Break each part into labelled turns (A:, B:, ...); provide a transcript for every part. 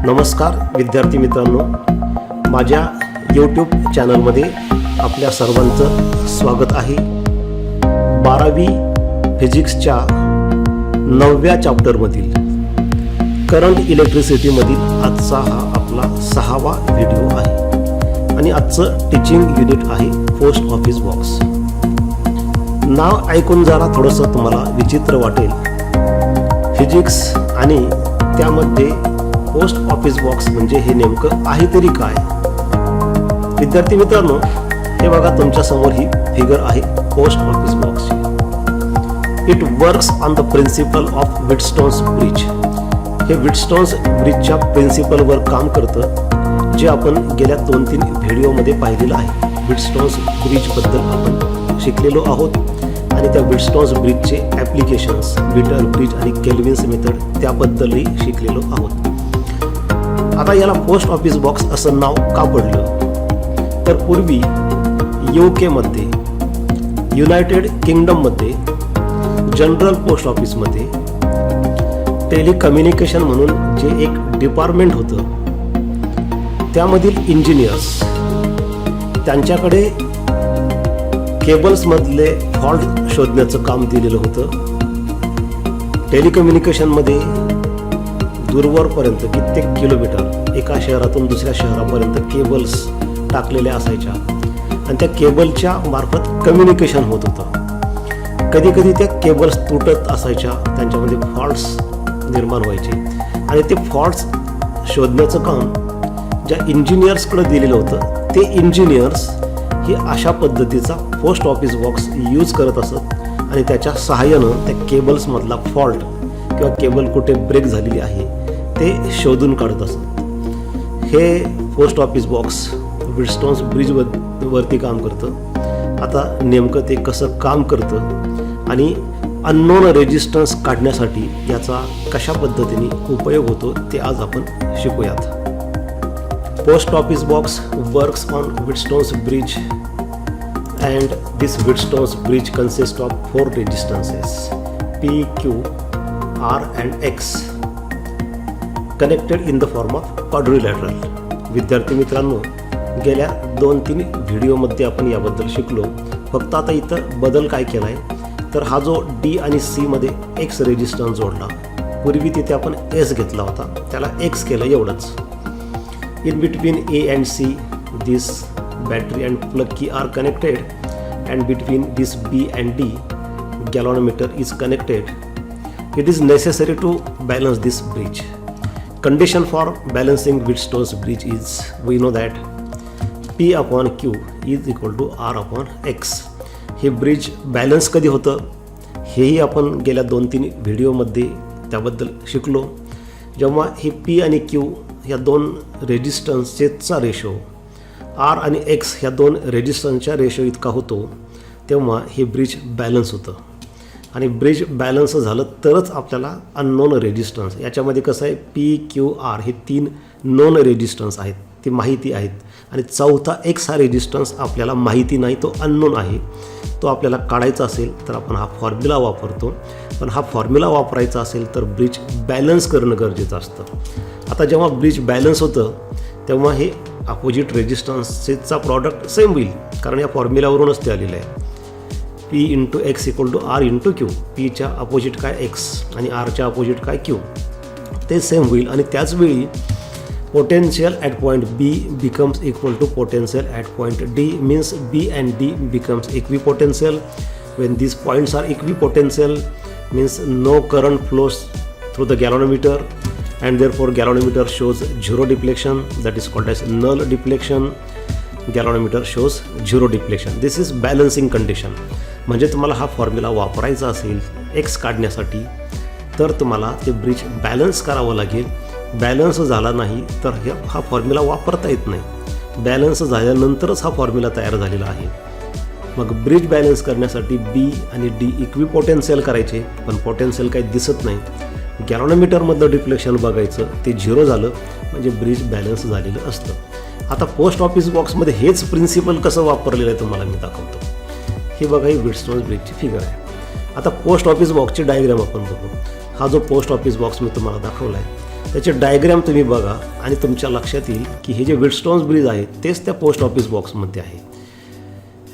A: नमस्कार विद्यार्थी मित्रांनो, माझ्या यूट्यूब चॅनलमध्ये आपल्या सर्वांचं स्वागत आहे। 12वी फिजिक्सच्या 9व्या चॅप्टरमधील करंट इलेक्ट्रिसिटीमधील आजचा हा आपला 6वा व्हिडिओ आहे आणि आजचं टीचिंग युनिट आहे पोस्ट ऑफिस बॉक्स। नाव ऐकून जरा थोडंसं तुम्हाला विचित्र वाटेल, फिजिक्स आणि त्यामध्ये पोस्ट ऑफिस बॉक्स म्हणजे हे नेमकं आहे तरी काय। विद्यार्थी मित्रांनो, हे बघा तुमच्या समोर ही फिगर आहे पोस्ट ऑफिस बॉक्सची। It works on the principle of Wheatstone's bridge. हे व्हीटस्टोन्स ब्रिजच्या प्रिन्सिपलवर काम करतं, जे आपण गेल्या 2-3 व्हिडिओमध्ये पाहिलेलं आहे। व्हीटस्टोन्स ब्रिजबद्दल आपण शिकलेलो आहोत आणि त्या व्हीटस्टोन्स ब्रिजचे ॲप्लिकेशन्स, विटल ब्रिज आणि केल्विन्स मेथड त्याबद्दलही शिकलेलो आहोत। आता याला पोस्ट ऑफिस बॉक्स असं नाव का पडलं, तर पूर्वी UK-मध्ये, युनायटेड किंगडममध्ये जनरल पोस्ट ऑफिसमध्ये टेलिकम्युनिकेशन म्हणून जे एक डिपार्टमेंट होतं, त्यामधील इंजिनियर्स त्यांच्याकडे केबल्समधले फॉल्ट शोधण्याचं काम दिलेलं होतं। टेलिकम्युनिकेशनमध्ये दूरवरपर्यंत कित्येक किलोमीटर एका शहरातून दुसऱ्या शहरापर्यंत केबल्स टाकलेल्या असायच्या आणि त्या केबलच्या मार्फत कम्युनिकेशन होत होतं। कधी कधी त्या केबल्स तुटत असायच्या, त्यांच्यामध्ये फॉल्ट्स निर्माण व्हायचे आणि ते फॉल्ट्स शोधण्याचं काम ज्या इंजिनियर्सकडे दिलेलं होतं, ते इंजिनियर्स ही अशा पद्धतीचा पोस्ट ऑफिस बॉक्स यूज करत असत आणि त्याच्या सहाय्यानं त्या केबल्समधला फॉल्ट किंवा केबल कुठे ब्रेक झालेली आहे ते शोधून काढत असत। हे पोस्ट ऑफिस बॉक्स व्हीटस्टोन्स ब्रिजवरती काम करतं। आता नेमकं ते कसं काम करतं आणि अननोन रेजिस्टन्स काढण्यासाठी याचा कशा पद्धतीने उपयोग होतो ते आज आपण शिकूयात। Post office box works on Wheatstone's bridge, and this Wheatstone's bridge consists of 4 resistances P, Q, R and X connected in the form of quadrilateral. विद्यार्थी मित्रांनो, गेल्या 2-3 व्हिडिओमध्ये आपण याबद्दल शिकलो। फक्त आता इथं बदल काय केला आहे, तर हा जो D आणि C मध्ये X रेजिस्टन्स जोडला, पूर्वी तिथे आपण S घेतला होता, त्याला X केलं एवढंच। In between A and C, this battery and plug key are connected, and between this B and D, galvanometer is connected. It is necessary to balance this bridge. Condition for balancing Wheatstone's bridge is, we know that P upon Q is equal to R upon X. हे bridge balance कधी होतं हेही आपण गेल्या 2-3 व्हिडिओमध्ये त्याबद्दल शिकलो। जेव्हा हे P आणि Q ह्या 2 रेजिस्टन्सचा रेशो R आणि X ह्या 2 रेजिस्टन्सच्या रेशो इतका होतो, तेव्हा हे ब्रिज बॅलन्स होतं। आणि ब्रिज बॅलन्स झालं तरच आपल्याला अननोन रेजिस्टन्स, याच्यामध्ये कसं आहे, P, Q, R हे 3 नोन रेजिस्टन्स आहेत, ती माहिती आहेत, आणि चौथा X हा रेजिस्टन्स आपल्याला माहिती नाही, तो अननोन आहे। तो आपल्याला काढायचा असेल तर आपण हा फॉर्म्युला वापरतो, पण हा फॉर्म्युला वापरायचा असेल तर ब्रिज बॅलन्स करणं गरजेचं असतं। आता जेव्हा ब्रिज बॅलन्स होतं तेव्हा हे अपोजिट रेजिस्टन्सचा प्रॉडक्ट सेम होईल, कारण या फॉर्म्युलावरूनच ते आलेलं आहे। P into X equal to R into Q, Pच्या अपोजिट काय X आणि Rच्या अपोजिट काय Q, ते सेम होईल। आणि त्याचवेळी potential at point B becomes equal to potential at point D, means B and D becomes equipotential. When these points are equipotential, means no current flows through the galvanometer, and therefore galvanometer shows zero deflection, that is called as null deflection. Galvanometer shows zero deflection. This is balancing condition. म्हणजे तुम्हाला हा formula वापरायचा असेल X काढण्यासाठी तर तुम्हाला ते bridge balance करावं लागेल। बॅलन्स झाला नाही तर हा फॉर्म्युला वापरता येत नाही। बॅलन्स झाल्यानंतरच हा फॉर्म्युला तयार झालेला आहे। मग ब्रिज बॅलन्स करण्यासाठी B आणि D इक्विपोटेन्शियल करायचे, पण पोटेन्शियल काही दिसत नाही। गॅल्व्हनोमीटरमधलं डिफ्लेक्शन बघायचं, ते 0 झालं म्हणजे ब्रिज बॅलन्स झालेलं असतं। आता पोस्ट ऑफिस बॉक्समध्ये हेच प्रिन्सिपल कसं वापरलेलं आहे तुम्हाला मी दाखवतो। हे बघा, ही व्हीटस्टोन्स ब्रिजची फिगर आहे। आता पोस्ट ऑफिस बॉक्सची डायग्राम आपण बघू। हा जो पोस्ट ऑफिस बॉक्स मी तुम्हाला दाखवला आहे, त्याचे डायग्रॅम तुम्ही बघा आणि तुमच्या लक्षात येईल की हे जे विडस्टोन्स ब्रिज आहे तेच त्या पोस्ट ऑफिस बॉक्समध्ये आहे.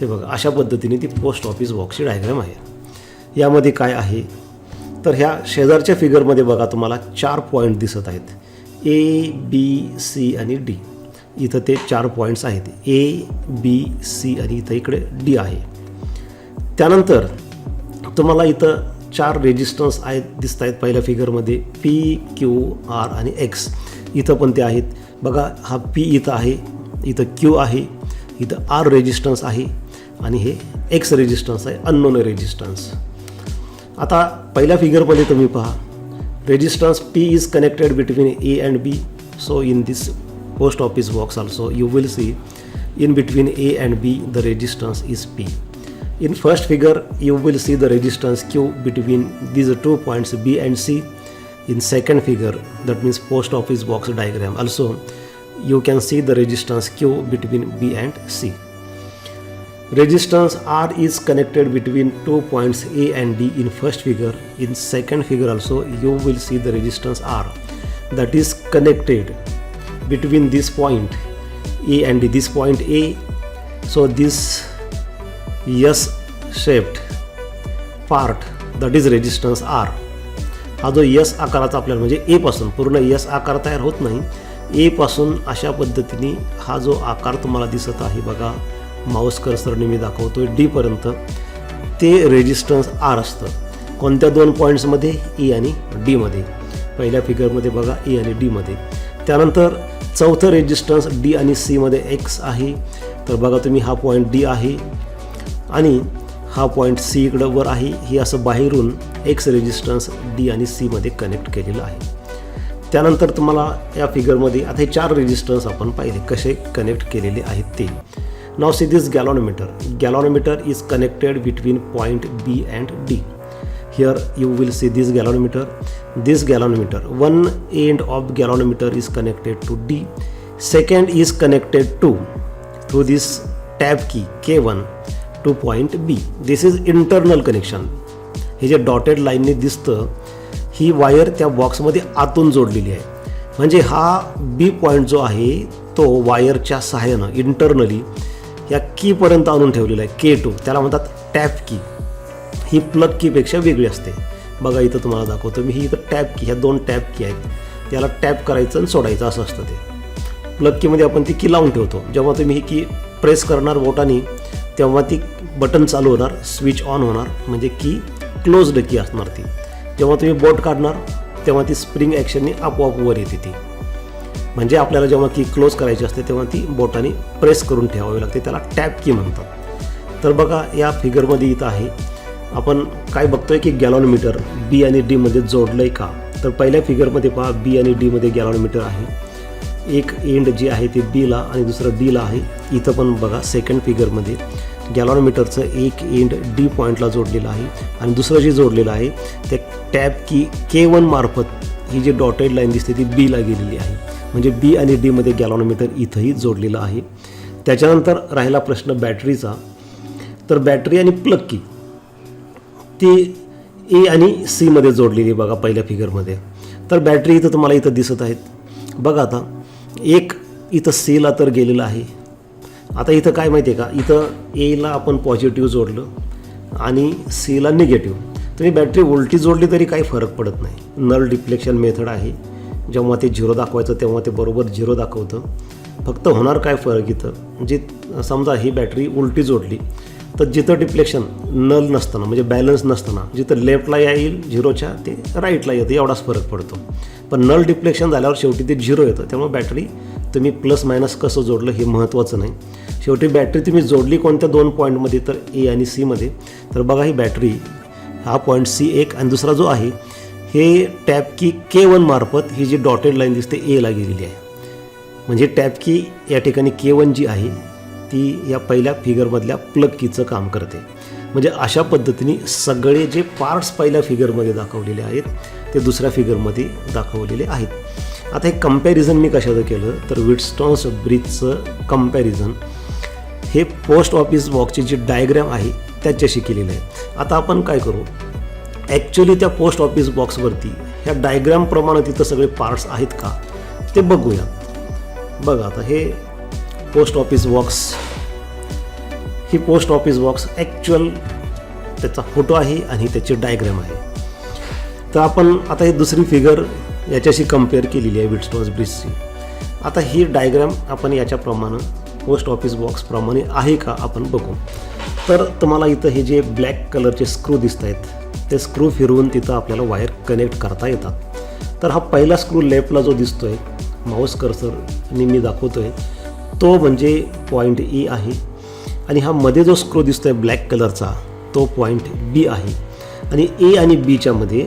A: हे बघा, अशा पद्धतीने ती पोस्ट ऑफिस बॉक्सची डायग्रॅम आहे. यामध्ये काय आहे तर ह्या शेजारच्या फिगरमध्ये बघा तुम्हाला 4 पॉईंट दिसत आहेत, ए बी सी आणि डी. इथं ते 4 पॉईंट्स आहेत, ए बी सी आणि इथं इकडे डी आहे. त्यानंतर तुम्हाला इथं 4 रेजिस्टन्स आहेत दिसत आहेत पहिल्या फिगरमध्ये, पी क्यू आर आणि एक्स. इथं पण ते आहेत बघा, हा पी इथं आहे, इथं क्यू आहे, इथं आर रेजिस्टन्स आहे आणि हे एक्स रेजिस्टन्स आहे, अननोन रेजिस्टन्स. आता पहिल्या फिगरमध्ये तुम्ही पहा, resistance P is connected between A and B. So in this post office box also you will see in between A and B the resistance is P. In first figure you will see the resistance Q between these 2 points B and C. In second figure, that means post office box diagram, also you can see the resistance Q between B and C. Resistance R is connected between 2 points A and D in first figure. In second figure also you will see the resistance R that is connected between this point A and D, this point A. So this S shaped part that is resistance R. हा जो S आकाराचा आपल्याला म्हणजे A पासून पूर्ण S आकार तयार होत नाही, A पासून अशा पद्धतीने हा जो आकार तुम्हाला दिसत आहे बघा, माऊस कर्सरने मी दाखवतोय D पर्यंत, ते रेजिस्टन्स R असतं. कोणत्या 2 पॉईंट्समध्ये, E आणि D मध्ये. पहिल्या फिगरमध्ये बघा ए आणि डी मध्ये. त्यानंतर चौथं रेजिस्टन्स डी आणि सी मध्ये एक्स आहे. तर बघा तुम्ही, हा पॉईंट डी आहे आणि हा पॉईंट सी इकडं वर आहे. हे असं बाहेरून एक्स रेजिस्टन्स डी आणि सी मध्ये कनेक्ट केलेलं आहे. त्यानंतर तुम्हाला या फिगरमध्ये आता हे 4 रेजिस्टन्स आपण पाहिले कसे कनेक्ट केलेले आहेत ते. नाव see this galvanometer. Galvanometer is connected between point B and D. Here you will see this galvanometer. This galvanometer, one end of galvanometer is connected to D. Second is connected to through this tab key K1 to point B. This is internal connection. हे जे dotted लाईनने दिसतं, ही wire त्या बॉक्समध्ये आतून जोडलेली आहे. म्हणजे हा बी पॉईंट जो आहे तो वायरच्या सहाय्यानं इंटरनली या कीपर्यंत आणून ठेवलेला आहे, K2. त्याला म्हणतात टॅप की. ही प्लग कीपेक्षा वेगळी असते. बघा इथं तुम्हाला दाखवतो मी, ही इथं टॅप की, ह्या 2 टॅप की आहेत, त्याला टॅप करायचं आणि सोडायचं असं असतं ते. प्लग कीमध्ये आपण ती की लावून ठेवतो. जेव्हा तुम्ही ही की प्रेस करणार बोटाने तेव्हा ती बटन चालू होणार, स्विच ऑन होणार, म्हणजे की क्लोज्ड की असणार ती. जेव्हा तुम्ही बोट काढणार तेव्हा ती स्प्रिंग ॲक्शनने आपोआप वर येते ती. म्हणजे आपल्याला जेव्हा की क्लोज करायची असते तेव्हा ती बोटाने प्रेस करून ठेवावी लागते, त्याला टॅप की म्हणतात. तर बघा या फिगरमध्ये इथं आहे, आपण काय बघतोय की गॅलॉनोमीटर बी आणि डी मध्ये जोडलंय का. तर पहिल्या फिगरमध्ये पहा, बी आणि डी मध्ये गॅलॉनोमीटर आहे. एक एंड जे आहे ते बीला आणि दुसरं डीला आहे. इथं पण बघा सेकंड फिगरमध्ये गॅलॉनोमीटरचं एक एंड डी पॉईंटला जोडलेलं आहे आणि दुसरं जे जोडलेलं आहे ते टॅप की K1 मार्फत ही जी डॉटेड लाईन दिसते ती बीला गेलेली आहे. म्हणजे बी आणि डी मध्ये गॅलॉनोमीटर इथंही जोडलेलं आहे. त्याच्यानंतर राहिला प्रश्न बॅटरीचा. तर बॅटरी आणि प्लग की ती ए आणि सी मध्ये जोडलेली बघा पहिल्या फिगरमध्ये. तर बॅटरी इथं तुम्हाला इथं दिसत आहेत बघा. आता एक इथं सीला तर गेलेलं आहे. आता इथं काय माहिती आहे का, इथं एला आपण पॉझिटिव्ह जोडलं आणि सीला निगेटिव्ह. तुम्ही बॅटरी उलटी जोडली तरी काही फरक पडत नाही. नल डिफ्लेक्शन मेथड आहे. जेव्हा ते 0 दाखवायचं तेव्हा ते बरोबर 0 दाखवतं. फक्त होणार काय फरक इथं, जे समजा ही बॅटरी उलटी जोडली तर जिथं डिफ्लेक्शन नल नसताना म्हणजे बॅलन्स नसताना जिथं लेफ्टला येईल 0च्या ते राईटला येतं, एवढाच फरक पडतो. पण नल डिफ्लेक्शन झाल्यावर शेवटी ते 0 येतं. त्यामुळे बॅटरी तुम्ही प्लस मायनस कसं जोडलं हे महत्त्वाचं नाही. शेवटी बॅटरी तुम्ही जोडली कोणत्या 2 पॉईंटमध्ये, तर ए आणि सीमध्ये. तर बघा ही बॅटरी, हा पॉईंट C1 आणि दुसरा जो आहे हे टॅप की K1 मार्फत ही जी डॉटेड लाईन दिसते एला गेलेली आहे. म्हणजे टॅप की या ठिकाणी K1 जी आहे ती या पहिल्या फिगरमधल्या प्लग कीचं काम करते. म्हणजे अशा पद्धतीने सगळे जे पार्ट्स पहिल्या फिगरमध्ये दाखवलेले आहेत ते दुसऱ्या फिगरमध्ये दाखवलेले आहेत. आता हे कंपॅरिझन मी कशाचं केलं तर विडस्टोन्स ब्रिजचं कंपॅरिझन हे पोस्ट ऑफिस बॉक्सची जी डायग्रॅम आहे त्याच्याशी केलेलं आहे. आता आपण काय करू, ॲक्च्युली त्या पोस्ट ऑफिस बॉक्सवरती ह्या डायग्रामप्रमाणे तिथं सगळे पार्ट्स आहेत का ते बघूया. बघा आता हे पोस्ट ऑफिस बॉक्स, ही पोस्ट ऑफिस बॉक्स ॲक्च्युअल त्याचा फोटो आहे आणि त्याची डायग्राम आहे. तर आपण आता ही दुसरी फिगर याच्याशी कम्पेअर केलेली आहे विटस्टॉन्स ब्रिजची. आता ही डायग्राम आपण याच्याप्रमाणे पोस्ट ऑफिस बॉक्सप्रमाणे आहे का आपण बघू. तर तुम्हाला इथं हे जे ब्लॅक कलरचे स्क्रू दिसत आहेत ते स्क्रू फिरवून तिथं आपल्याला वायर कनेक्ट करता येतात. तर हा पहिला स्क्रू लेफ्टला जो दिसतोय माऊस कर्सरने मी दाखवतोय तो म्हणजे पॉईंट E आहे आणि हा मध्ये जो स्क्रू दिसतोय ब्लॅक कलरचा तो पॉईंट B आहे आणि A आणि Bच्या मध्ये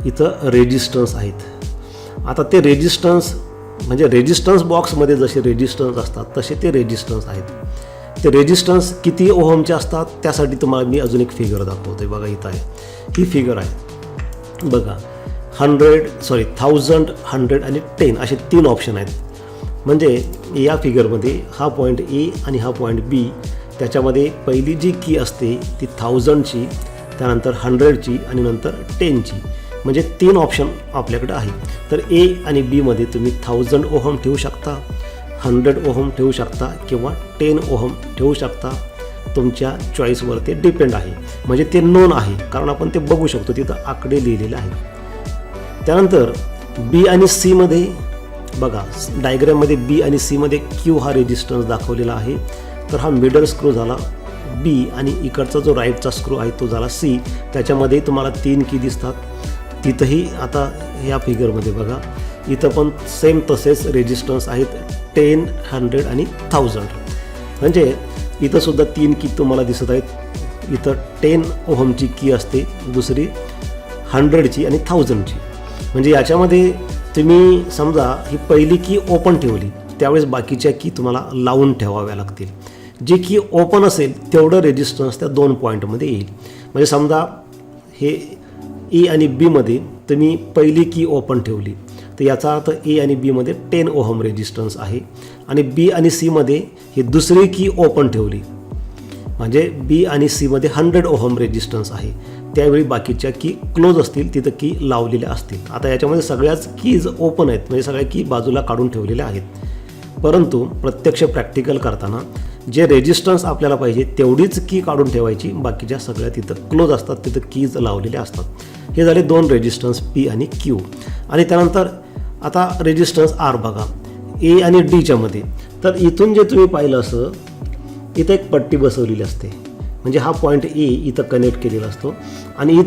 A: इथं रेजिस्टन्स आहेत. आता ते रेजिस्टन्स म्हणजे रेजिस्टन्स बॉक्समध्ये जसे रेजिस्टन्स असतात तसे ते रेजिस्टन्स आहेत. ते रेजिस्टन्स किती ओहमचे असतात त्यासाठी तुम्हाला मी अजून एक फिगर दाखवतो. बघा इथं आहे, ही फिगर आहे बघा. 1000, 100 आणि 10 असे 3 ऑप्शन आहेत. म्हणजे या फिगरमध्ये हा पॉईंट A आणि हा पॉईंट B, त्याच्यामध्ये पहिली जी की असते ती 1000ची, त्यानंतर 100ची आणि नंतर 10ची. म्हणजे 3 ऑप्शन आपल्याकडे आहे. तर A आणि B मध्ये तुम्ही 1000 ओहम ठेवू शकता, 100 ओहम ठेवू शकता किंवा 10 ओहम ठेवू शकता. तुमच्या चॉईसवर ते डिपेंड आहे. म्हणजे ते नोन आहे कारण आपण ते बघू शकतो, तिथं आकडे लिहिलेले आहेत. त्यानंतर B आणि C मध्ये बघा डायग्राममध्ये B आणि C मध्ये Q हा रेजिस्टन्स दाखवलेला आहे. तर हा मिडल स्क्रू झाला B आणि इकडचा जो राईटचा स्क्रू आहे तो झाला C. त्याच्यामध्ये तुम्हाला 3 की दिसतात. तिथंही आता ह्या फिगरमध्ये बघा इथं पण सेम तसेच रेजिस्टन्स आहेत 10, 100 आणि 1000. म्हणजे इथं सुद्धा 3 की तुम्हाला दिसत आहेत. इथं 10 ओहमची की असते, दुसरी 100ची आणि 1000ची. म्हणजे याच्यामध्ये तुम्ही समजा ही पहिली की ओपन ठेवली त्यावेळेस बाकीच्या की तुम्हाला लावून ठेवाव्या लागतील. जी की ओपन असेल तेवढं रेजिस्टन्स त्या 2 पॉईंटमध्ये येईल. म्हणजे समजा हे A आणि B मध्ये तुम्ही पहिली की ओपन ठेवली तर याचा अर्थ A आणि B मध्ये 10 ओहम रेजिस्टन्स आहे आणि B आणि C मध्ये ही दुसरी की ओपन ठेवली म्हणजे B आणि C मध्ये 100 ओहम रेजिस्टन्स आहे. त्यावेळी बाकीच्या की क्लोज असतील, तिथं की लावलेल्या असतील. आता याच्यामध्ये सगळ्याच कीज ओपन आहेत म्हणजे सगळ्या की बाजूला काढून ठेवलेल्या आहेत. परंतु प्रत्यक्ष प्रॅक्टिकल करताना जे रेजिस्टन्स आपल्याला पाहिजे तेवढीच की काढून ठेवायची, बाकीच्या सगळ्या तिथं क्लोज असतात, तिथं कीज लावलेल्या असतात. हे झाले 2 रेजिस्टन्स P आणि Q. आणि त्यानंतर आता रेजिस्टन्स R बघा A आणि Dच्या मध्ये. तर इथून जे तुम्ही पाहिलं असं इथं एक पट्टी बसवलेली असते म्हणजे हा पॉईंट A इथं कनेक्ट केलेला असतो आणि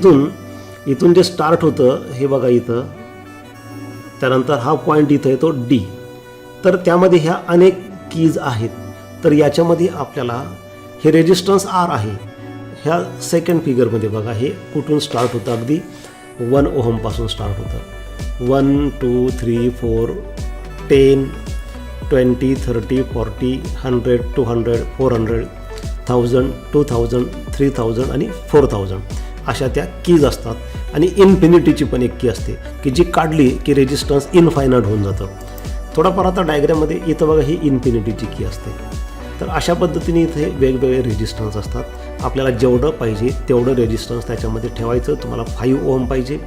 A: इथून जे स्टार्ट होतं हे बघा इथं, त्यानंतर हा पॉईंट इथं येतो D. तर त्यामध्ये ह्या अनेक कीज आहेत. तर याच्यामध्ये आपल्याला हे रेजिस्टन्स R आहे. ह्या सेकंड फिगरमध्ये बघा हे कुठून स्टार्ट होतं, अगदी 1 ओहमपासून स्टार्ट होतं. 1, 2, 3, 4, 10, 20, 30, 40, 100, 200, 400, 1000, 2000, 3000 आणि 4000 अशा त्या कीज असतात. आणि इन्फिनिटीची पण एक की असते की जी काढली की रेजिस्टन्स इनफायनाईट होऊन जातं. थोडाफार आता डायग्राममध्ये इथं बघा ही इन्फिनिटीची की असते. तर अशा पद्धतीने इथे वेगवेगळे रेजिस्टन्स असतात. आपल्याला जेवढं पाहिजे तेवढं रेजिस्टन्स त्याच्यामध्ये ठेवायचं. तुम्हाला 5 ओहम पाहिजे,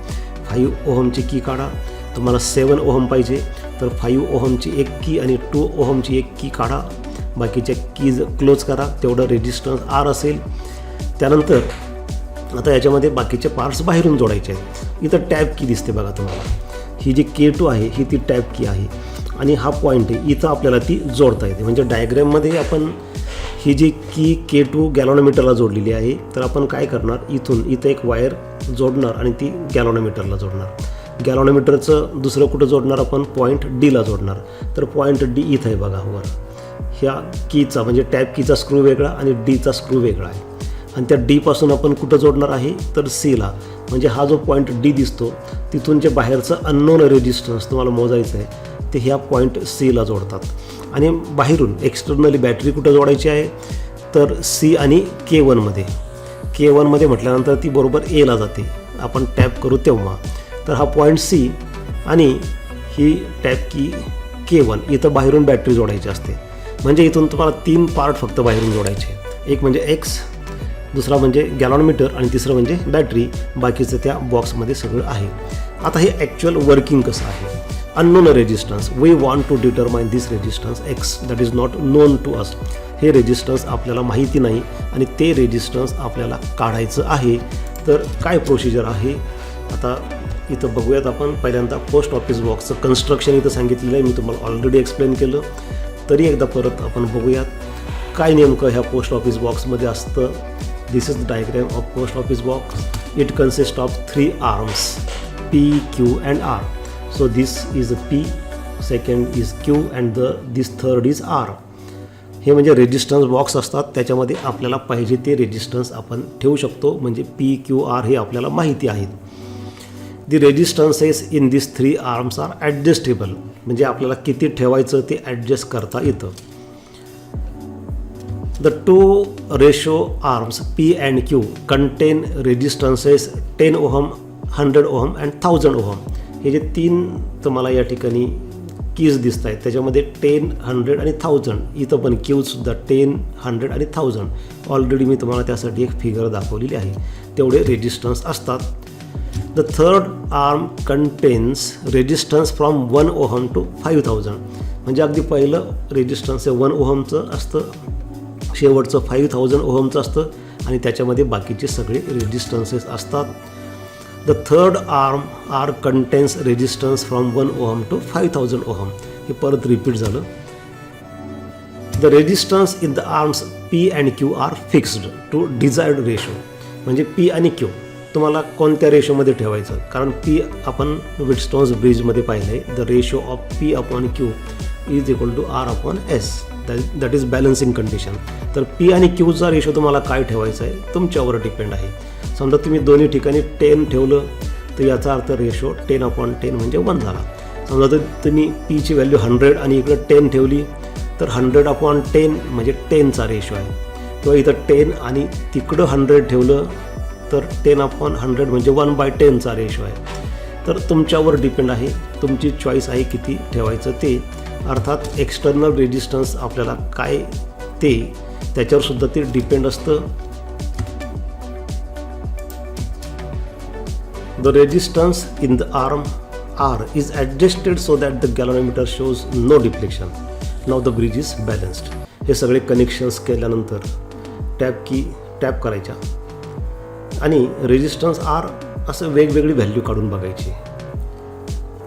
A: 5 ओहमची की काढा. तुम्हाला 7 ओहम पाहिजे तर 5 ओहमची एक की आणि 2 ओहमची एक की काढा. बाकीच्या कीज क्लोज करा, तेवढं रेजिस्टन्स R असेल. त्यानंतर आता याच्यामध्ये बाकीचे पार्ट्स बाहेरून जोडायचे आहेत. इथं टॅब की दिसते बघा तुम्हाला, ही जी K2 आहे ही ती टॅब की आहे आणि हा पॉईंट आहे इथं आपल्याला ती जोडता येते. म्हणजे डायग्राममध्ये आपण ही जी की K2 गॅलॉनोमीटरला जोडलेली आहे. तर आपण काय करणार, इथं एक वायर जोडणार आणि ती गॅलॉनोमीटरला जोडणार. गॅलॉनोमीटरचं दुसरं कुठं जोडणार आपण, पॉईंट Dला जोडणार. तर पॉईंट D इथं आहे बघा वर. ह्या कीचा म्हणजे टॅब कीचा स्क्रू वेगळा आणि Dचा स्क्रू वेगळा आहे. आणि त्या Dपासून आपण कुठं जोडणार आहे तर Cला. म्हणजे हा जो पॉईंट D दिसतो तिथून जे बाहेरचं अननोन रेजिस्टन्स तुम्हाला मोजायचं आहे ते ह्या पॉईंट Cला जोडतात. आणि बाहेरून एक्सटर्नली बॅटरी कुठं जोडायची आहे तर C आणि K1मध्ये. K1मध्ये म्हटल्यानंतर ती बरोबर Aला जाते आपण टॅप करू तेव्हा. तर हा पॉईंट C आणि ही टॅप की K1 इथं बाहेरून बॅटरी जोडायची असते. म्हणजे इथून तुम्हाला 3 पार्ट फक्त बाहेरून जोडायचे. एक म्हणजे X, दुसरा म्हणजे गॅलॉनमीटर आणि तिसरं म्हणजे बॅटरी. बाकीचं त्या बॉक्समध्ये सगळं आहे. आता हे ॲक्च्युअल वर्किंग कसं आहे. Unknown resistance, we want to determine this resistance X that is not known to us. हे रेजिस्टन्स आपल्याला माहिती नाही आणि ते रेजिस्टन्स आपल्याला काढायचं आहे. तर काय प्रोसिजर आहे आता इथं बघूयात आपण. पहिल्यांदा पोस्ट ऑफिस बॉक्सचं कन्स्ट्रक्शन इथं सांगितलेलं आहे, मी तुम्हाला ऑलरेडी एक्सप्लेन केलं. तरी एकदा परत आपण बघूयात काय नेमकं ह्या पोस्ट ऑफिस बॉक्समध्ये असतं. This is the diagram of post office box. It consist of 3 arms P, Q and R. So this is P, second is Q and this third is R. हे म्हणजे रेजिस्टन्स बॉक्स असतात, त्याच्यामध्ये आपल्याला पाहिजे ते resistance आपण ठेवू शकतो. म्हणजे P, Q, R हे आपल्याला माहिती आहेत. The resistances in this 3 arms are adjustable, म्हणजे आपल्याला किती ठेवायचं ते ॲडजस्ट करता येतं. The 2 ratio arms P and Q contain resistances 10 ohm, 100 ohm and 1000 ohm. हे जे 3 तुम्हाला या ठिकाणी कीज दिसत आहेत त्याच्यामध्ये 10, 100 आणि 1000. इथं पण क्यूजसुद्धा 10, 100 आणि 1000. ऑलरेडी मी तुम्हाला त्यासाठी एक फिगर दाखवलेली आहे. तेवढे रेजिस्टन्स असतात. The third arm contains resistance from 1 ohm to 5000. म्हणजे अगदी पहिलं रेजिस्टन्स हे 1 ओहमचं असतं, शेवटचं 5000 ओहमचं असतं आणि त्याच्यामध्ये बाकीचे सगळे रेजिस्टन्सेस असतात. The third arm contains resistance from 1 ohm to 5000 ohm. हे परत रिपीट झालं. The resistance in the arms P अँड Q are fixed to desired ratio. म्हणजे P आणि Q तुम्हाला कोणत्या रेशोमध्ये ठेवायचं, कारण P आपण विटस्टोन्स ब्रिजमध्ये पाहिलं आहे. The ratio of P upon Q is equal to R upon S. That is balancing condition. तर P आणि Qचा रेशो तुम्हाला काय ठेवायचा आहे तुमच्यावर डिपेंड आहे. समजा तुम्ही दोन्ही ठिकाणी 10 ठेवलं तर याचा अर्थ रेशो 10/10 म्हणजे 1 झाला. समजा तर तुम्ही Pची व्हॅल्यू 100 आणि इकडं 10 ठेवली तर 100/10 म्हणजे 10चा रेशो आहे. किंवा इथं 10 आणि तिकडं 100 ठेवलं तर 10/100 म्हणजे 1/10चा रेशो आहे. तर तुमच्यावर डिपेंड आहे, तुमची चॉईस आहे किती ठेवायचं ते. अर्थात एक्सटर्नल रेजिस्टन्स आपल्याला काय ते त्याच्यावरसुद्धा ते डिपेंड असतं. The resistance in the arm R is adjusted so that the galvanometer shows no deflection. Now the bridge is balanced. हे सगळे कनेक्शन्स केल्यानंतर टॅप करायच्या आणि रेजिस्टन्स R असं वेगवेगळी व्हॅल्यू काढून बघायची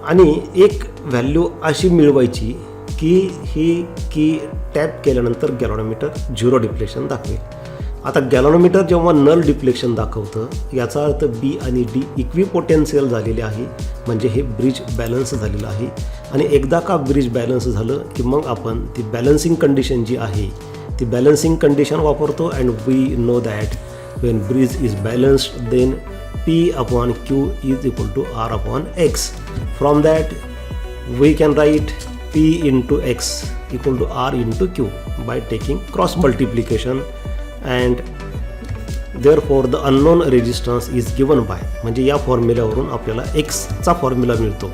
A: आणि एक व्हॅल्यू अशी मिळवायची की ही की टॅप केल्यानंतर गॅल्व्हनोमीटर 0 डिफ्लेक्शन दाखवेल. आता गॅल्व्हनोमीटर जेव्हा नल डिफ्लेक्शन दाखवतं याचा अर्थ B आणि D इक्विपोटेन्शियल झालेले आहे, म्हणजे हे ब्रिज बॅलन्स झालेलं आहे. आणि एकदा का ब्रिज बॅलन्स झालं की मग आपण ती बॅलन्सिंग कंडिशन जी आहे ती बॅलन्सिंग कंडिशन वापरतो. And we know that when bridge is balanced then P upon Q is equal to R upon X. From that we can write P into X equal to R into Q by taking cross multiplication. And therefore the unknown resistance is given by, म्हणजे या फॉर्म्युल्यावरून आपल्याला एक्सचा formula मिळतो.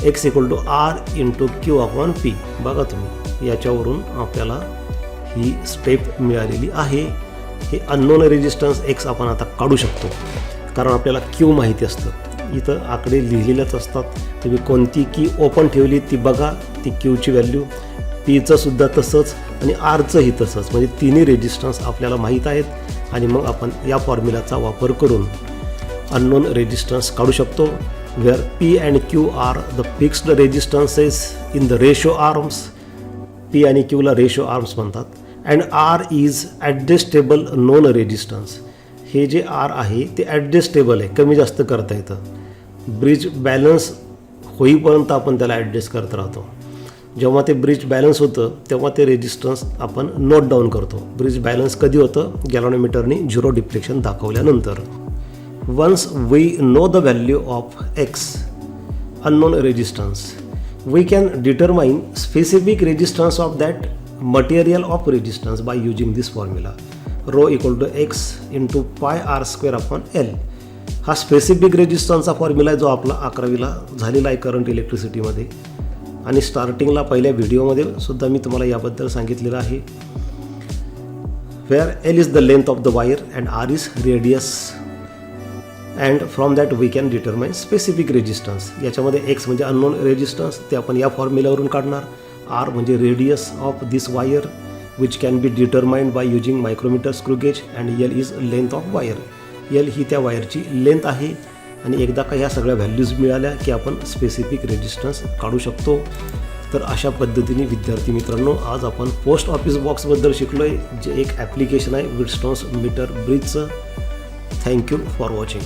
A: X equal to R into Q upon P. बघा तुम्ही याच्यावरून आपल्याला ही स्टेप मिळालेली आहे. हे अननोन रेजिस्टन्स एक्स आपण आता काढू शकतो कारण आपल्याला Q माहिती असतं. इथं आकडे लिहिलेलेच असतात. तुम्ही कोणती की ओपन ठेवली ती बघा, ती Qची व्हॅल्यू, Pचं सुद्धा तसंच आणि Rचंही तसंच. म्हणजे तिन्ही रेजिस्टन्स आपल्याला माहीत आहेत आणि मग आपण या फॉर्म्युलाचा वापर करून अननोन रेजिस्टन्स काढू शकतो. वेअर P अँड Q R the fixed रेजिस्टन्सेस in the ratio arms. P आणि Qला रेशो आर्म्स म्हणतात. And R is adjustable non resistance. हे जे R आहे ते ॲडजस्टेबल आहे, कमी जास्त करता येतं. ब्रिज बॅलन्स होईपर्यंत आपण त्याला ॲडजस्ट करत राहतो. जेव्हा ते ब्रिज बॅलन्स होतं तेव्हा ते रेजिस्टन्स आपण नोट डाऊन करतो. ब्रिज बॅलन्स कधी होतं? गॅल्व्हनोमीटरने 0 डिफ्लेक्शन दाखवल्यानंतर. Once we know the value of X unknown resistance we can determine specific resistance of that material of resistance by using this formula. Rho equal to X into pi R square upon L. हा specific रेजिस्टन्सचा formula आहे जो आपला 11वीला झालेला आहे current इलेक्ट्रिसिटीमध्ये. आणि स्टार्टिंगला पहिल्या व्हिडिओमध्ये सुद्धा मी तुम्हाला याबद्दल सांगितलेलं आहे. Where L is the length of the wire and R is radius and from that we can determine specific resistance. याच्यामध्ये एक्स म्हणजे अननोन रेजिस्टन्स, ते आपण या फॉर्म्युलावरून काढणार. आर म्हणजे radius of this wire which can be determined by using micrometer screw gauge. And L is length of wire. L ही त्या वायरची लेंथ आहे. आणि एकदा का ह्या सगळ्या व्हॅल्यूज मिळाल्या की आपण स्पेसिफिक रेजिस्टन्स काढू शकतो. तर अशा पद्धतीने विद्यार्थी मित्रांनो आज आपण पोस्ट ऑफिस बॉक्सबद्दल शिकलो आहे, जे एक ॲप्लिकेशन आहे विटस्टोन्स मीटर ब्रिजचं. Thank you for watching.